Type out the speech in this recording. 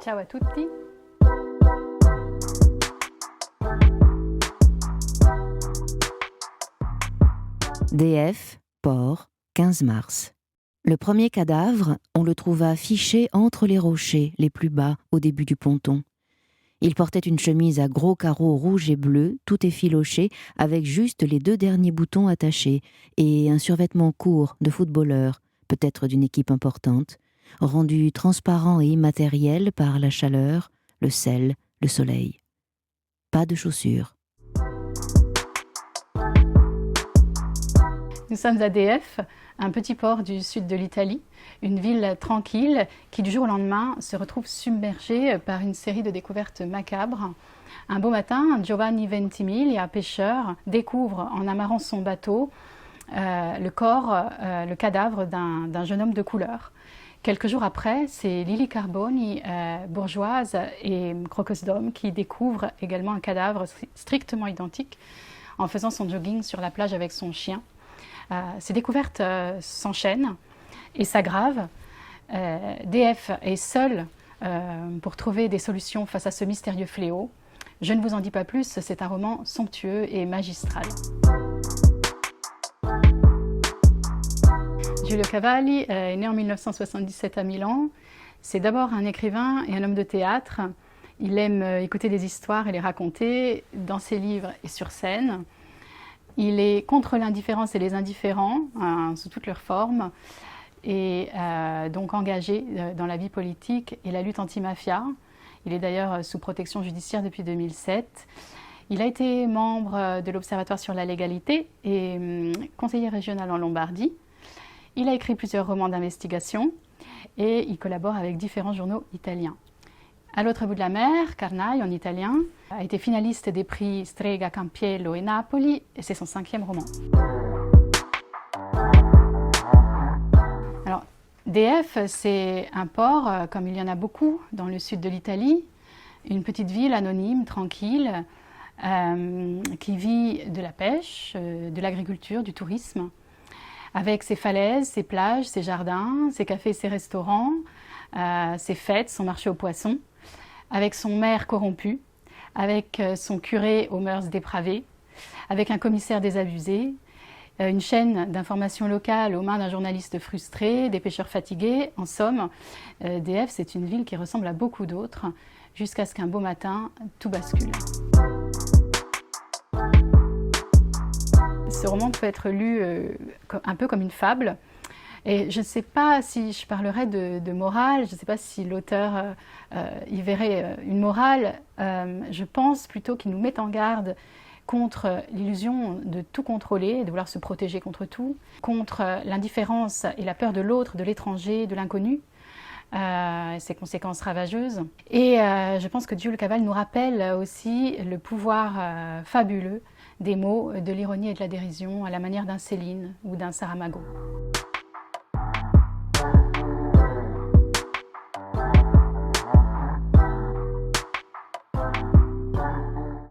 Ciao a tutti. DF, port, 15 mars. Le premier cadavre, on le trouva fiché entre les rochers les plus bas au début du ponton. Il portait une chemise à gros carreaux rouges et bleus, tout effiloché, avec juste les 2 derniers boutons attachés, et un survêtement court de footballeur, peut-être d'une équipe importante, rendu transparent et immatériel par la chaleur, le sel, le soleil. Pas de chaussures. Nous sommes à DF, un petit port du sud de l'Italie, une ville tranquille qui du jour au lendemain se retrouve submergée par une série de découvertes macabres. Un beau matin, Giovanni Ventimiglia, pêcheur, découvre en amarrant son bateau le cadavre d'un jeune homme de couleur. Quelques jours après, c'est Lili Carboni, bourgeoise et croqueuse d'homme, qui découvre également un cadavre strictement identique en faisant son jogging sur la plage avec son chien. Ces découvertes s'enchaînent et s'aggravent. DF est seul pour trouver des solutions face à ce mystérieux fléau. Je ne vous en dis pas plus, c'est un roman somptueux et magistral. Giulio Cavalli est né en 1977 à Milan. C'est d'abord un écrivain et un homme de théâtre. Il aime écouter des histoires et les raconter dans ses livres et sur scène. Il est contre l'indifférence et les indifférents, sous toutes leurs formes, et donc engagé dans la vie politique et la lutte anti-mafia. Il est d'ailleurs sous protection judiciaire depuis 2007. Il a été membre de l'Observatoire sur la légalité et conseiller régional en Lombardie. Il a écrit plusieurs romans d'investigation et il collabore avec différents journaux italiens. À l'autre bout de la mer, Carnaille, en italien, a été finaliste des prix Strega, Campiello et Napoli, et c'est son 5e roman. Alors, DF, c'est un port, comme il y en a beaucoup dans le sud de l'Italie, une petite ville anonyme, tranquille, qui vit de la pêche, de l'agriculture, du tourisme, avec ses falaises, ses plages, ses jardins, ses cafés, ses restaurants, ses fêtes, son marché aux poissons, avec son maire corrompu, avec son curé aux mœurs dépravées, avec un commissaire désabusé, une chaîne d'information locale aux mains d'un journaliste frustré, des pêcheurs fatigués. En somme, DF, c'est une ville qui ressemble à beaucoup d'autres, jusqu'à ce qu'un beau matin, tout bascule. Ce roman peut être lu un peu comme une fable. Et je ne sais pas si je parlerais de morale, je ne sais pas si l'auteur y verrait une morale. Je pense plutôt qu'il nous met en garde contre l'illusion de tout contrôler, de vouloir se protéger contre tout, contre l'indifférence et la peur de l'autre, de l'étranger, de l'inconnu, ses conséquences ravageuses. Et je pense que Giulio Cavalli nous rappelle aussi le pouvoir fabuleux des mots, de l'ironie et de la dérision à la manière d'un Céline ou d'un Saramago.